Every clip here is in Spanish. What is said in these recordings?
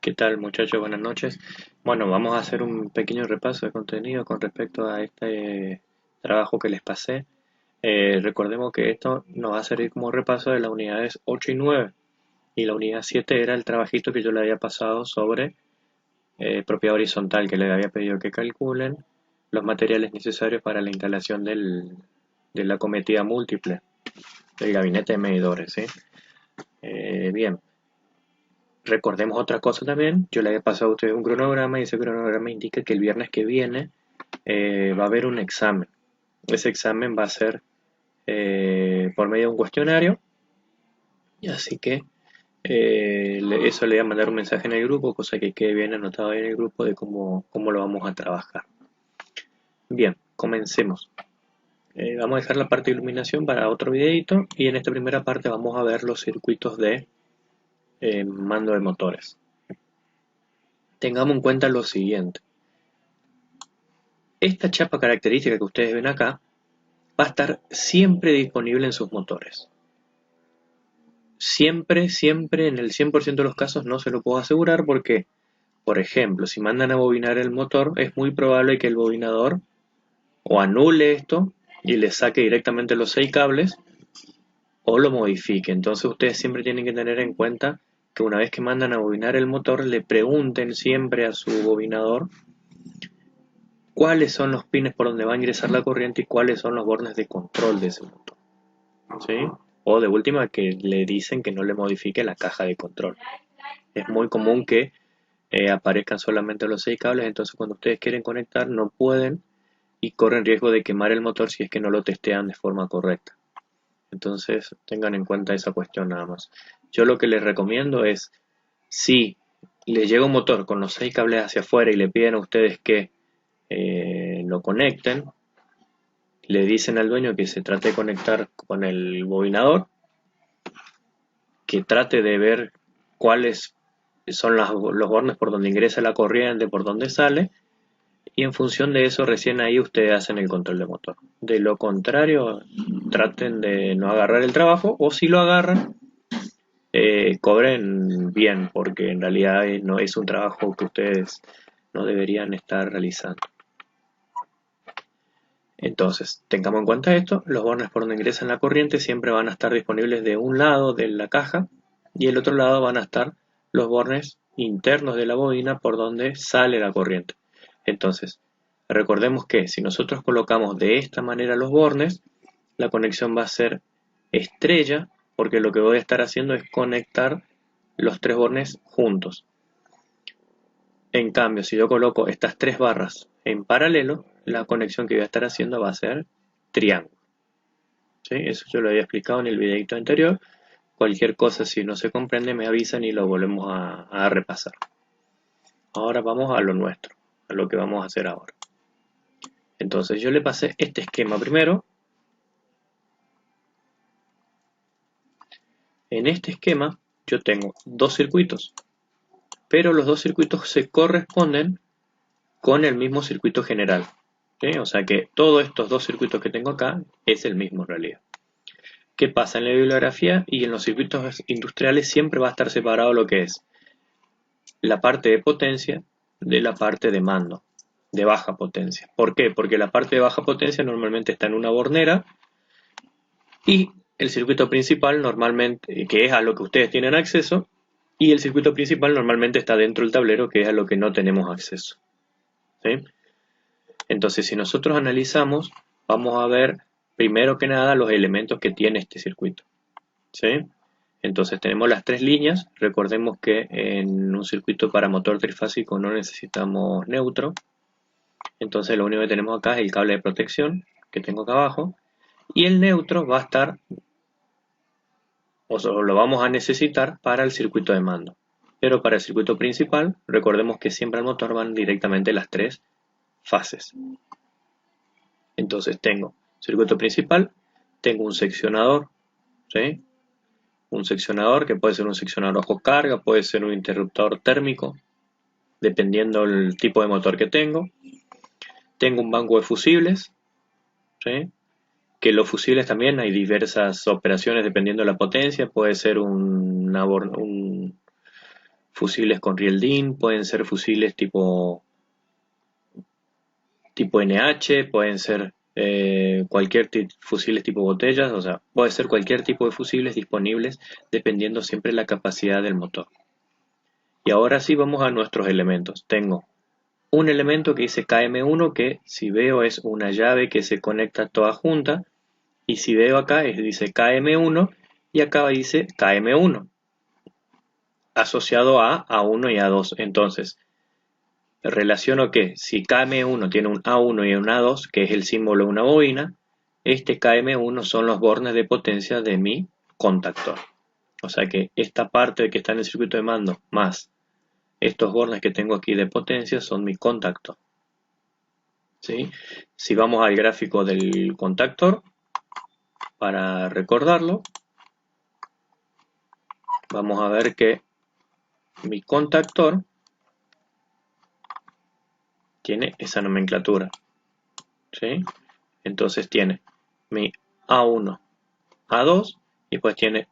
¿Qué tal, muchachos? Buenas noches. Bueno, vamos a hacer un pequeño repaso de contenido con respecto a este trabajo que les pasé. Recordemos que esto nos va a servir como repaso de las unidades 8 y 9. Y la unidad 7 era el trabajito que yo le había pasado sobre propiedad horizontal, que le había pedido que calculen los materiales necesarios para la instalación de la cometida múltiple del gabinete de medidores, ¿sí? Bien. Recordemos otra cosa también, yo le había pasado a ustedes un cronograma y ese cronograma indica que el viernes que viene va a haber un examen. Ese examen va a ser por medio de un cuestionario, y así que eso le voy a mandar un mensaje en el grupo, cosa que quede bien anotado ahí en el grupo de cómo lo vamos a trabajar. Bien, comencemos. Vamos a dejar la parte de iluminación para otro videito y en esta primera parte vamos a ver los circuitos de mando de motores. Tengamos en cuenta lo siguiente. Esta chapa característica que ustedes ven acá va a estar siempre disponible en sus motores. Siempre, siempre, en el 100% de los casos no se lo puedo asegurar porque, por ejemplo, si mandan a bobinar el motor, es muy probable que el bobinador o anule esto y le saque directamente los 6 cables o lo modifique. Entonces ustedes siempre tienen que tener en cuenta que una vez que mandan a bobinar el motor, le pregunten siempre a su bobinador cuáles son los pines por donde va a ingresar la corriente y cuáles son los bornes de control de ese motor, ¿sí? O de última que le dicen que no le modifique la caja de control. Es muy común que aparezcan solamente los 6 cables, entonces cuando ustedes quieren conectar no pueden y corren riesgo de quemar el motor si es que no lo testean de forma correcta. Entonces tengan en cuenta esa cuestión nada más. Yo lo que les recomiendo es, si les llega un motor con los 6 cables hacia afuera y le piden a ustedes que lo conecten, le dicen al dueño que se trate de conectar con el bobinador, que trate de ver cuáles son los bornes por donde ingresa la corriente, por donde sale, y en función de eso recién ahí ustedes hacen el control de motor. De lo contrario, traten de no agarrar el trabajo, o si lo agarran, cobren bien, porque en realidad no es un trabajo que ustedes no deberían estar realizando. Entonces, tengamos en cuenta esto, los bornes por donde ingresa la corriente siempre van a estar disponibles de un lado de la caja y el otro lado van a estar los bornes internos de la bobina por donde sale la corriente. Entonces, recordemos que si nosotros colocamos de esta manera los bornes, la conexión va a ser estrella porque lo que voy a estar haciendo es conectar los 3 bornes juntos. En cambio, si yo coloco estas 3 barras en paralelo, la conexión que voy a estar haciendo va a ser triángulo. ¿Sí? Eso yo lo había explicado en el videito anterior. Cualquier cosa, si no se comprende, me avisan y lo volvemos a repasar. Ahora vamos a lo nuestro, a lo que vamos a hacer ahora. Entonces yo le pasé este esquema primero. En este esquema yo tengo 2 circuitos, pero los 2 circuitos se corresponden con el mismo circuito general. ¿Sí? O sea que todos estos 2 circuitos que tengo acá es el mismo en realidad. ¿Qué pasa? En la bibliografía y en los circuitos industriales siempre va a estar separado lo que es la parte de potencia de la parte de mando, de baja potencia. ¿Por qué? Porque la parte de baja potencia normalmente está en una bornera y el circuito principal normalmente, que es a lo que ustedes tienen acceso, y el circuito principal normalmente está dentro del tablero, que es a lo que no tenemos acceso. ¿Sí? Entonces, si nosotros analizamos, vamos a ver primero que nada los elementos que tiene este circuito. ¿Sí? Entonces tenemos las 3 líneas. Recordemos que en un circuito para motor trifásico no necesitamos neutro. Entonces lo único que tenemos acá es el cable de protección que tengo acá abajo. Y el neutro va a estar, o lo vamos a necesitar para el circuito de mando. Pero para el circuito principal, recordemos que siempre al motor van directamente las 3 fases. Entonces tengo circuito principal, tengo un seccionador, ¿sí? Un seccionador que puede ser un seccionador bajo carga, puede ser un interruptor térmico, dependiendo del tipo de motor que tengo. Tengo un banco de fusibles, ¿sí? Que los fusibles también hay diversas operaciones dependiendo de la potencia, puede ser un fusibles con riel DIN, pueden ser fusibles tipo NH, pueden ser cualquier fusibles tipo botellas, o sea, puede ser cualquier tipo de fusibles disponibles dependiendo siempre de la capacidad del motor. Y ahora sí vamos a nuestros elementos. Tengo un elemento que dice KM1 que si veo es una llave que se conecta toda junta, y si veo acá dice KM1 y acá dice KM1 asociado a A1 y A2. Entonces relaciono que si KM1 tiene un A1 y un A2, que es el símbolo de una bobina, este KM1 son los bornes de potencia de mi contactor. O sea que esta parte que está en el circuito de mando más estos bornes que tengo aquí de potencia son mi contactor. ¿Sí? Si vamos al gráfico del contactor, para recordarlo, vamos a ver que mi contactor tiene esa nomenclatura. ¿Sí? Entonces tiene mi A1, A2 y pues tiene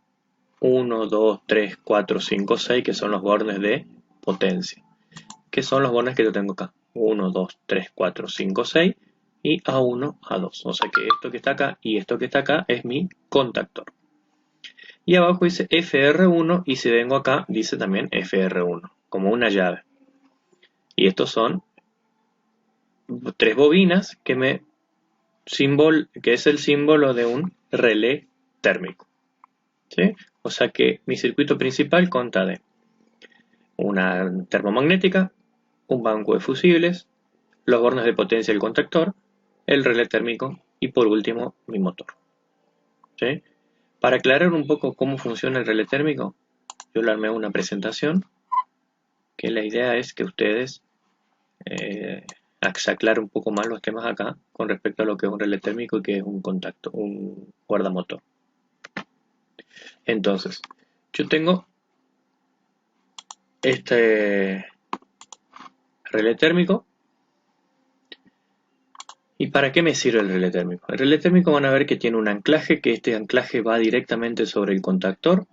1, 2, 3, 4, 5, 6 que son los bornes de potencia. Que son los bornes que yo tengo acá. 1, 2, 3, 4, 5, 6 y A1, A2. O sea que esto que está acá y esto que está acá es mi contactor. Y abajo dice FR1 y si vengo acá dice también FR1, como una llave. Y estos son tres bobinas que es el símbolo de un relé térmico. ¿Sí? O sea que mi circuito principal consta de una termomagnética, un banco de fusibles, los bornes de potencia del contactor, el relé térmico y por último mi motor. ¿Sí? Para aclarar un poco cómo funciona el relé térmico, yo le armé una presentación que la idea es que ustedes se aclaren un poco más los temas acá con respecto a lo que es un relé térmico y que es un guardamotor. Entonces, yo tengo este relé térmico. ¿Y para qué me sirve el relé térmico? El relé térmico van a ver que tiene un anclaje, que este anclaje va directamente sobre el contactor.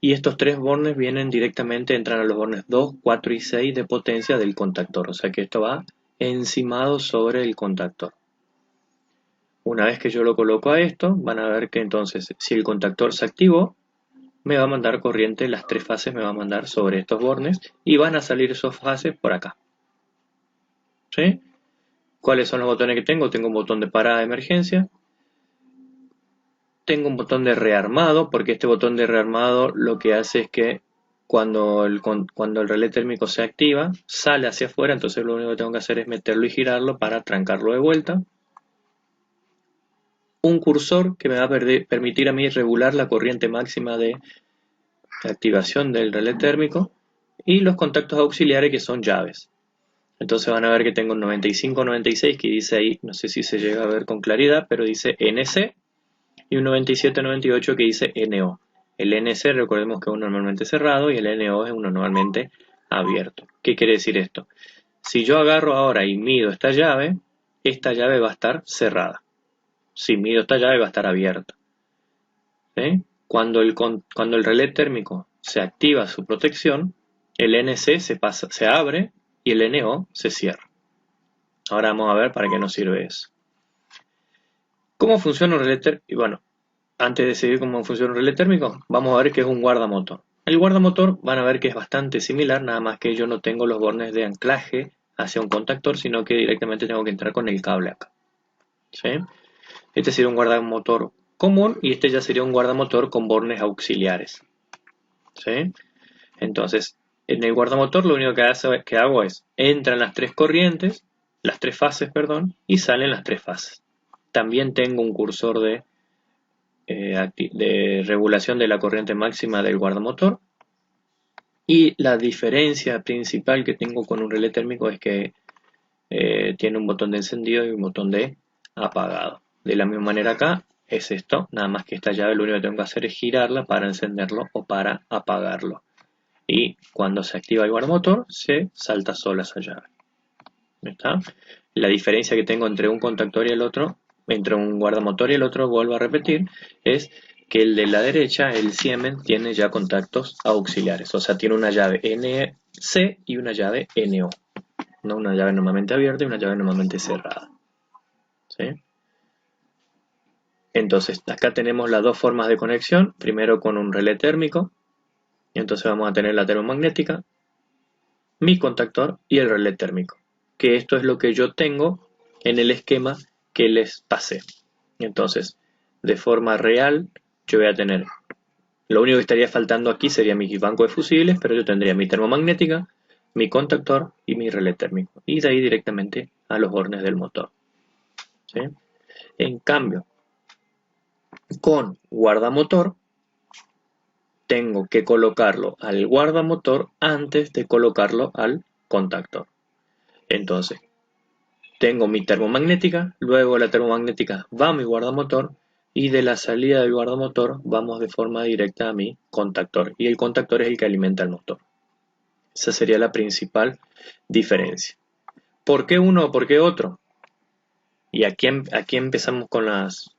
Y estos tres bornes vienen directamente, entran a los bornes 2, 4 y 6 de potencia del contactor. O sea que esto va encimado sobre el contactor. Una vez que yo lo coloco a esto, van a ver que entonces si el contactor se activó, me va a mandar corriente, las tres fases me va a mandar sobre estos bornes y van a salir esas fases por acá. ¿Sí? ¿Cuáles son los botones que tengo? Tengo un botón de parada de emergencia. Tengo un botón de rearmado, porque este botón de rearmado lo que hace es que cuando el relé térmico se activa, sale hacia afuera, entonces lo único que tengo que hacer es meterlo y girarlo para trancarlo de vuelta. Un cursor que me va a permitir a mí regular la corriente máxima de activación del relé térmico. Y los contactos auxiliares que son llaves. Entonces van a ver que tengo un 95-96 que dice ahí, no sé si se llega a ver con claridad, pero dice NC. Y un 97-98 que dice NO. El NC recordemos que es uno normalmente cerrado y el NO es uno normalmente abierto. ¿Qué quiere decir esto? Si yo agarro ahora y mido esta llave va a estar cerrada. Si mido esta llave va a estar abierta. ¿Sí? Cuando el relé térmico se activa su protección, el NC se abre y el NO se cierra. Ahora vamos a ver para qué nos sirve eso. ¿Cómo funciona un relé térmico? Y bueno, antes de seguir cómo funciona un relé térmico, vamos a ver qué es un guardamotor. El guardamotor van a ver que es bastante similar, nada más que yo no tengo los bornes de anclaje hacia un contactor, sino que directamente tengo que entrar con el cable acá. ¿Sí? Este sería un guardamotor común y este ya sería un guardamotor con bornes auxiliares. ¿Sí? Entonces, en el guardamotor lo único que hago es, entran las tres corrientes, las tres fases, perdón, y salen las tres fases. También tengo un cursor de regulación de la corriente máxima del guardamotor. Y la diferencia principal que tengo con un relé térmico es que tiene un botón de encendido y un botón de apagado. De la misma manera acá es esto, nada más que esta llave lo único que tengo que hacer es girarla para encenderlo o para apagarlo. Y cuando se activa el guardamotor se salta sola esa llave. ¿Está? La diferencia que tengo entre un contactor y el otro, entre un guardamotor y el otro, vuelvo a repetir, es que el de la derecha, el Siemens, tiene ya contactos auxiliares. O sea, tiene una llave NC y una llave NO. ¿No? Una llave normalmente abierta y una llave normalmente cerrada. ¿Sí? Entonces, acá tenemos las dos formas de conexión. Primero con un relé térmico. Y entonces vamos a tener la termomagnética, mi contactor y el relé térmico. Que esto es lo que yo tengo en el esquema que les pasé. Entonces, de forma real, yo voy a tener, lo único que estaría faltando aquí sería mi banco de fusibles, pero yo tendría mi termomagnética, mi contactor y mi relé térmico. Y de ahí directamente a los bornes del motor. ¿Sí? En cambio, con guardamotor, tengo que colocarlo al guardamotor antes de colocarlo al contactor. Entonces, tengo mi termomagnética, luego la termomagnética va a mi guardamotor y de la salida del guardamotor vamos de forma directa a mi contactor. Y el contactor es el que alimenta el motor. Esa sería la principal diferencia. ¿Por qué uno o por qué otro? Y aquí empezamos con las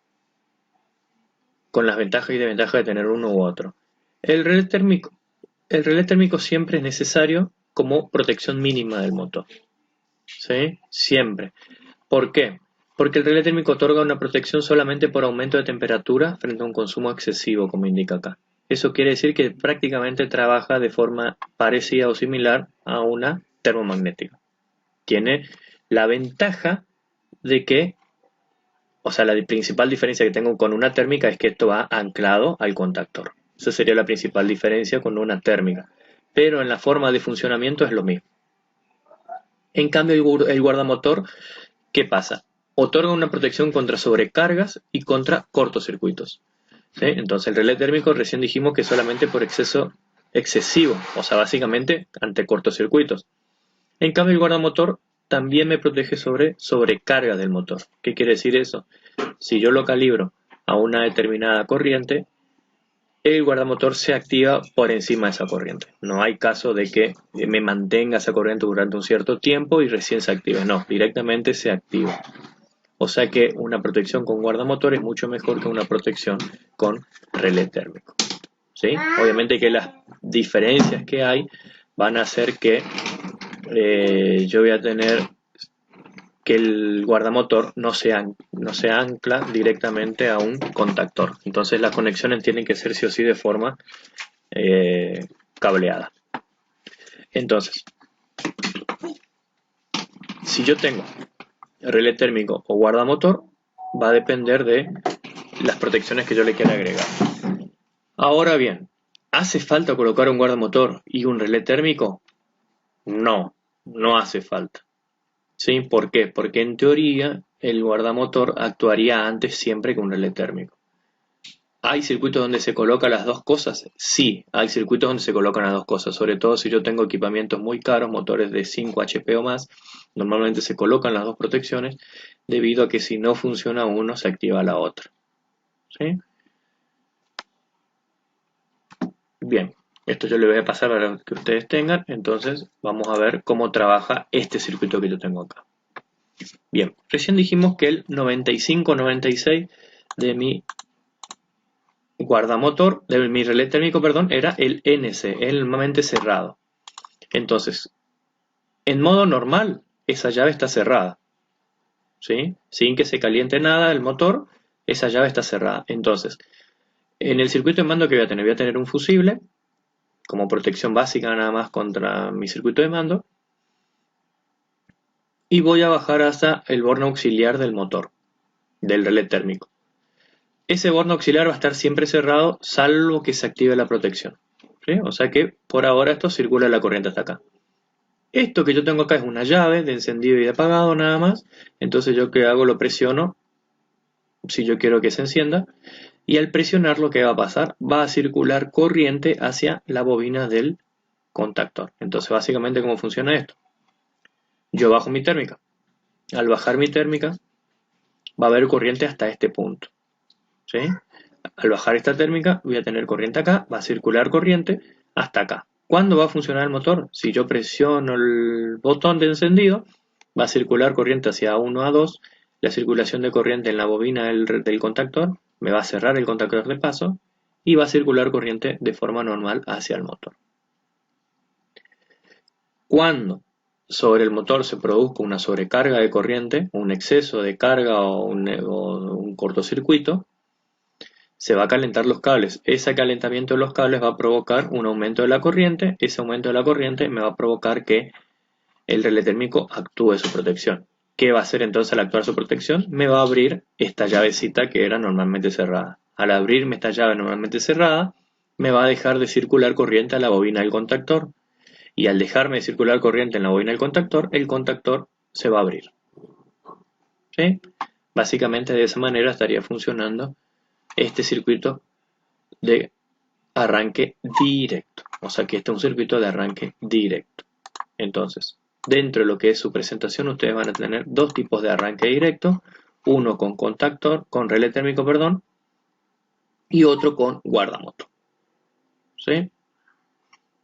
ventajas y desventajas de tener uno u otro. El relé térmico siempre es necesario como protección mínima del motor. ¿Sí? Siempre. ¿Por qué? Porque el relé térmico otorga una protección solamente por aumento de temperatura frente a un consumo excesivo, como indica acá. Eso quiere decir que prácticamente trabaja de forma parecida o similar a una termomagnética. Tiene la ventaja de que, o sea, la principal diferencia que tengo con una térmica es que esto va anclado al contactor. Esa sería la principal diferencia con una térmica. Pero en la forma de funcionamiento es lo mismo. En cambio, el guardamotor, ¿qué pasa? Otorga una protección contra sobrecargas y contra cortocircuitos. ¿Sí? Entonces el relé térmico recién dijimos que solamente por exceso excesivo, o sea, básicamente ante cortocircuitos. En cambio el guardamotor también me protege sobre sobrecarga del motor. ¿Qué quiere decir eso? Si yo lo calibro a una determinada corriente, el guardamotor se activa por encima de esa corriente. No hay caso de que me mantenga esa corriente durante un cierto tiempo y recién se active. No, directamente se activa. O sea que una protección con guardamotor es mucho mejor que una protección con relé térmico. ¿Sí? Obviamente que las diferencias que hay van a hacer que yo voy a tener que el guardamotor no se ancla directamente a un contactor. Entonces las conexiones tienen que ser sí o sí de forma cableada. Entonces, si yo tengo relé térmico o guardamotor, va a depender de las protecciones que yo le quiera agregar. Ahora bien, ¿hace falta colocar un guardamotor y un relé térmico? No, no hace falta. ¿Sí? ¿Por qué? Porque en teoría el guardamotor actuaría antes siempre que un relé térmico. ¿Hay circuitos donde se colocan las dos cosas? Sí, hay circuitos donde se colocan las dos cosas, sobre todo si yo tengo equipamientos muy caros, motores de 5 HP o más, normalmente se colocan las dos protecciones debido a que si no funciona uno se activa la otra. ¿Sí? Bien, esto yo le voy a pasar para que ustedes tengan, entonces vamos a ver cómo trabaja este circuito que yo tengo acá. Bien, recién dijimos que el 95-96 de mi guardamotor, de mi relé térmico, perdón, era el NC, el normalmente cerrado. Entonces, en modo normal, esa llave está cerrada, ¿sí? Sin que se caliente nada el motor, esa llave está cerrada. Entonces, en el circuito de mando que voy a tener un fusible, como protección básica nada más contra mi circuito de mando, y voy a bajar hasta el borne auxiliar del motor, del relé térmico. Ese borne auxiliar va a estar siempre cerrado, salvo que se active la protección. ¿Sí? O sea que por ahora esto circula la corriente hasta acá. Esto que yo tengo acá es una llave de encendido y de apagado nada más. Entonces yo que hago lo presiono, si yo quiero que se encienda. Y al presionar lo que va a pasar, va a circular corriente hacia la bobina del contactor. Entonces básicamente ¿cómo funciona esto? Yo bajo mi térmica. Al bajar mi térmica, va a haber corriente hasta este punto. ¿Sí? Al bajar esta térmica, voy a tener corriente acá, va a circular corriente hasta acá. ¿Cuándo va a funcionar el motor? Si yo presiono el botón de encendido, va a circular corriente hacia 1 a 2, la circulación de corriente en la bobina del contactor me va a cerrar el contactor de paso y va a circular corriente de forma normal hacia el motor. Cuando sobre el motor se produzca una sobrecarga de corriente, un exceso de carga o un cortocircuito, se va a calentar los cables. Ese calentamiento de los cables va a provocar un aumento de la corriente. Ese aumento de la corriente me va a provocar que el relé térmico actúe su protección. ¿Qué va a hacer entonces al actuar su protección? Me va a abrir esta llavecita que era normalmente cerrada. Al abrirme esta llave normalmente cerrada, me va a dejar de circular corriente a la bobina del contactor. Y al dejarme de circular corriente en la bobina del contactor, el contactor se va a abrir. ¿Sí? Básicamente de esa manera estaría funcionando este circuito de arranque directo. O sea que este es un circuito de arranque directo. Entonces, dentro de lo que es su presentación, ustedes van a tener dos tipos de arranque directo. Uno con contactor, con relé térmico, perdón, y otro con guardamoto. ¿Sí?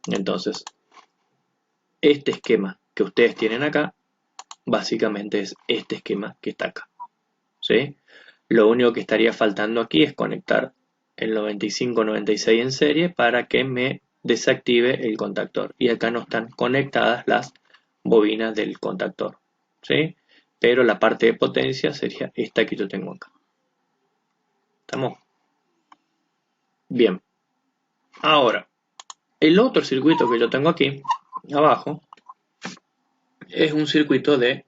Entonces, este esquema que ustedes tienen acá, básicamente es este esquema que está acá. ¿Sí? Lo único que estaría faltando aquí es conectar el 95-96 en serie para que me desactive el contactor. Y acá no están conectadas las bobinas del contactor. ¿Sí? Pero la parte de potencia sería esta que yo tengo acá. ¿Estamos? Bien. Ahora, el otro circuito que yo tengo aquí, abajo, es un circuito de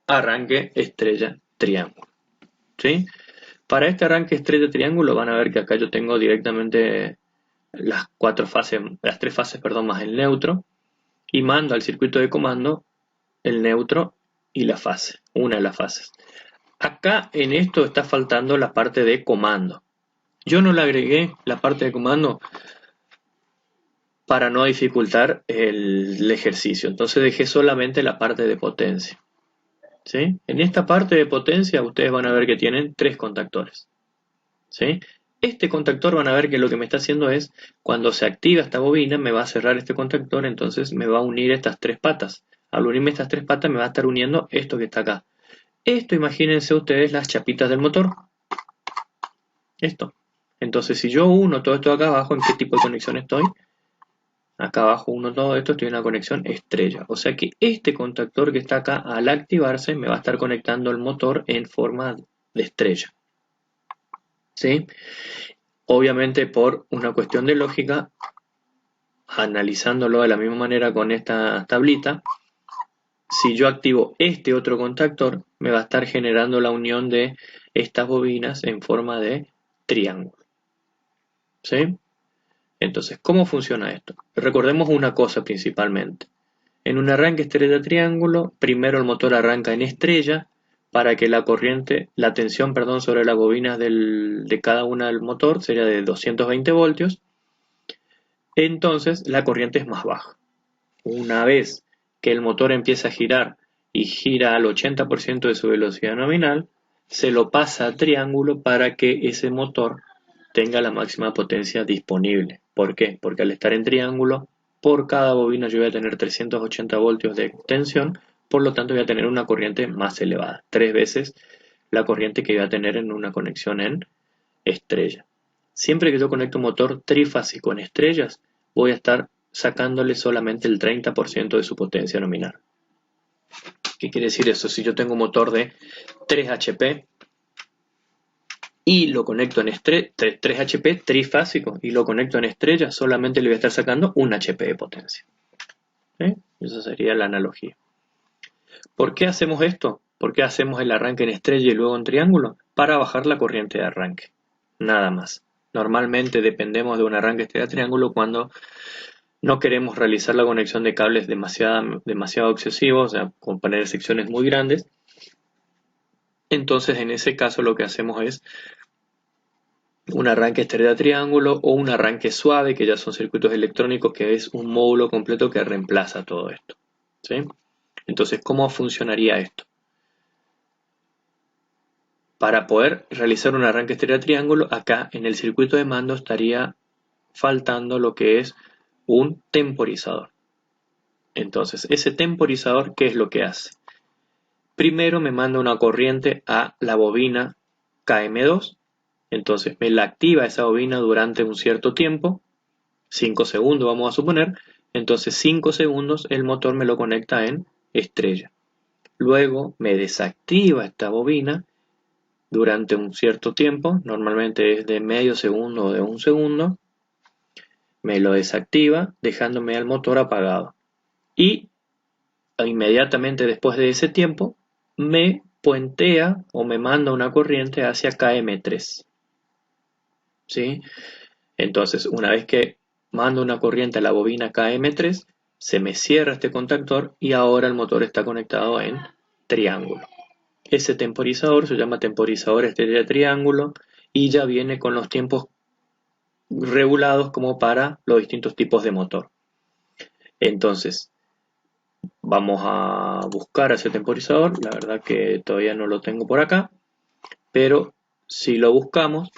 arranque estrella triángulo. ¿Sí? Para este arranque estrella triángulo van a ver que acá yo tengo directamente las tres fases, perdón, más el neutro, y mando al circuito de comando el neutro y la fase, una de las fases. Acá en esto está faltando la parte de comando. Yo no le agregué la parte de comando para no dificultar el ejercicio, entonces dejé solamente la parte de potencia. ¿Sí? En esta parte de potencia ustedes van a ver que tienen tres contactores. ¿Sí? Este contactor van a ver que lo que me está haciendo es, cuando se activa esta bobina, me va a cerrar este contactor, entonces me va a unir estas tres patas. Al unirme estas tres patas me va a estar uniendo esto que está acá. Esto, imagínense ustedes las chapitas del motor. Esto. Entonces, si yo uno todo esto acá abajo, ¿en qué tipo de conexión estoy? Acá abajo uno todo esto, estoy en una conexión estrella. O sea que este contactor que está acá, al activarse, me va a estar conectando el motor en forma de estrella. ¿Sí? Obviamente por una cuestión de lógica, analizándolo de la misma manera con esta tablita, si yo activo este otro contactor, me va a estar generando la unión de estas bobinas en forma de triángulo. ¿Sí? Entonces, ¿cómo funciona esto? Recordemos una cosa principalmente. En un arranque estrella triángulo, primero el motor arranca en estrella para que la corriente, la tensión, perdón, sobre las bobinas de cada una del motor sería de 220 voltios. Entonces la corriente es más baja. Una vez que el motor empieza a girar y gira al 80% de su velocidad nominal, se lo pasa a triángulo para que ese motor tenga la máxima potencia disponible. ¿Por qué? Porque al estar en triángulo, por cada bobina yo voy a tener 380 voltios de tensión, por lo tanto voy a tener una corriente más elevada, 3 veces la corriente que voy a tener en una conexión en estrella. Siempre que yo conecto un motor trifásico en estrellas, voy a estar sacándole solamente el 30% de su potencia nominal. ¿Qué quiere decir eso? Si yo tengo un motor de 3 HP y lo conecto en 3 HP trifásico y lo conecto en estrella, solamente le voy a estar sacando 1 HP de potencia. ¿Sí? Esa sería la analogía. ¿Por qué hacemos esto? ¿Por qué hacemos el arranque en estrella y luego en triángulo? Para bajar la corriente de arranque. Nada más. Normalmente dependemos de un arranque estrella triángulo cuando no queremos realizar la conexión de cables demasiado excesivos, o sea, con poner secciones muy grandes. Entonces, en ese caso lo que hacemos es un arranque estrella triángulo o un arranque suave, que ya son circuitos electrónicos, que es un módulo completo que reemplaza todo esto. ¿Sí? Entonces, ¿cómo funcionaría esto? Para poder realizar un arranque estrella triángulo, acá en el circuito de mando estaría faltando lo que es un temporizador. Entonces, ese temporizador, ¿qué es lo que hace? Primero me manda una corriente a la bobina KM2 Entonces me la activa esa bobina durante un cierto tiempo, 5 segundos vamos a suponer, entonces 5 segundos el motor me lo conecta en estrella. Luego me desactiva esta bobina durante un cierto tiempo, normalmente es de medio segundo o de un segundo, me lo desactiva dejándome al motor apagado. Y inmediatamente después de ese tiempo me puentea o me manda una corriente hacia KM3. ¿Sí? Entonces, una vez que mando una corriente a la bobina KM3, se me cierra este contactor y ahora el motor está conectado en triángulo. Ese temporizador se llama temporizador estrella triángulo y ya viene con los tiempos regulados como para los distintos tipos de motor. Entonces, vamos a buscar ese temporizador, la verdad que todavía no lo tengo por acá, pero si lo buscamos,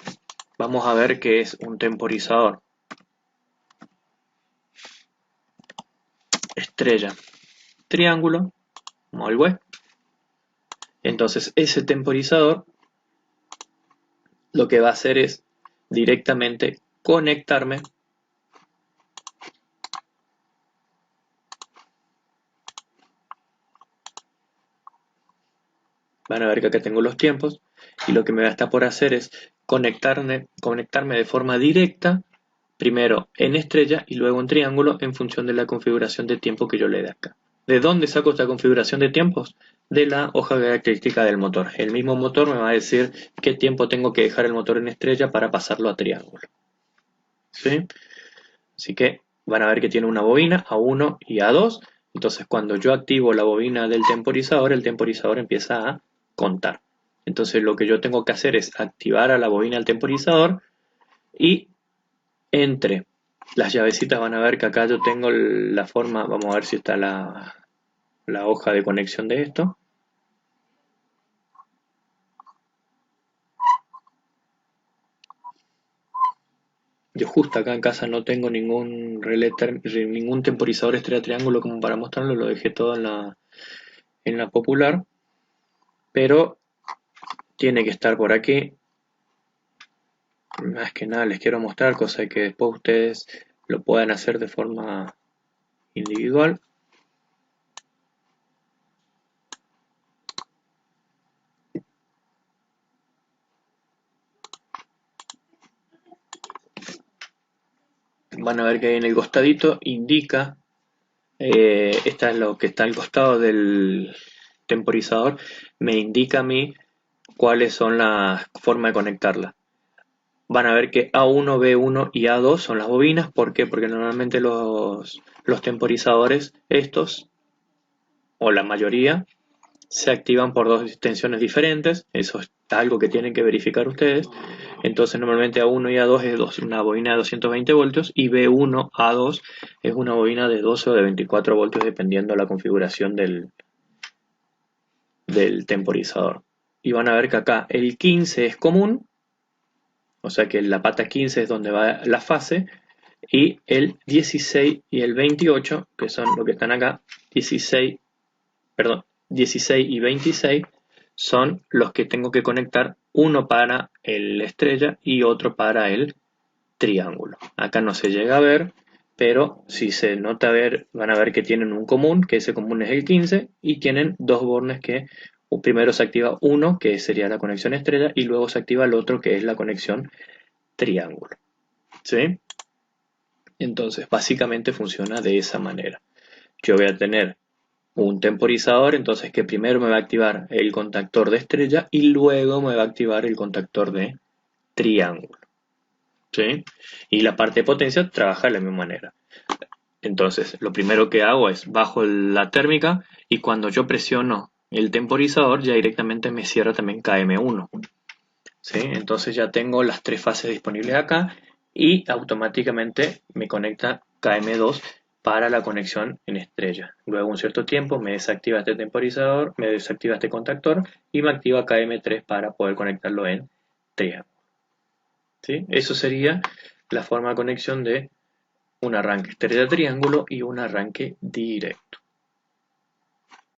vamos a ver que es un temporizador estrella triángulo, como el web. Entonces ese temporizador lo que va a hacer es directamente conectarme van a ver que acá tengo los tiempos y lo que me va a estar por hacer es conectarme de forma directa primero en estrella y luego en triángulo en función de la configuración de tiempo que yo le dé acá. ¿De dónde saco esta configuración de tiempos? De la hoja característica del motor. El mismo motor me va a decir qué tiempo tengo que dejar el motor en estrella para pasarlo a triángulo. ¿Sí? Así que van a ver que tiene una bobina A1 y A2. Entonces cuando yo activo la bobina del temporizador, el temporizador empieza a contar. Entonces lo que yo tengo que hacer es activar a la bobina del temporizador y entre las llavecitas van a ver que acá yo tengo la forma, vamos a ver si está la hoja de conexión de esto. Yo justo acá en casa no tengo ningún relé ningún temporizador estrella triángulo como para mostrarlo, lo dejé todo en la popular, pero tiene que estar por aquí. Más que nada les quiero mostrar, cosa que después ustedes lo puedan hacer de forma individual. Van a ver que ahí en el costadito indica, esta es lo que está al costado del temporizador, me indica a mí cuáles son las formas de conectarla. Van a ver que A1, B1 y A2 son las bobinas. ¿Por qué? Porque normalmente los temporizadores, estos, o la mayoría, se activan por dos tensiones diferentes. Eso es algo que tienen que verificar ustedes. Entonces normalmente A1 y A2 es una bobina de 220 voltios y B1 A2 es una bobina de 12 o de 24 voltios dependiendo de la configuración del temporizador. Y van a ver que acá el 15 es común, o sea que la pata 15 es donde va la fase, y el 16 y el 28, que son lo que están acá, 16 y 26, son los que tengo que conectar, uno para el estrella y otro para el triángulo. Acá no se llega a ver, pero si se nota ver, van a ver que tienen un común, que ese común es el 15, y tienen dos bornes que primero se activa uno, que sería la conexión estrella, y luego se activa el otro, que es la conexión triángulo. ¿Sí? Entonces, básicamente funciona de esa manera. Yo voy a tener un temporizador, entonces que primero me va a activar el contactor de estrella y luego me va a activar el contactor de triángulo. ¿Sí? Y la parte de potencia trabaja de la misma manera. Entonces, lo primero que hago es bajo la térmica y cuando yo presiono el temporizador ya directamente me cierra también KM1. ¿Sí? Entonces ya tengo las tres fases disponibles acá y automáticamente me conecta KM2 para la conexión en estrella. Luego un cierto tiempo me desactiva este temporizador, me desactiva este contactor y me activa KM3 para poder conectarlo en triángulo. ¿Sí? Eso sería la forma de conexión de un arranque estrella triángulo y un arranque directo.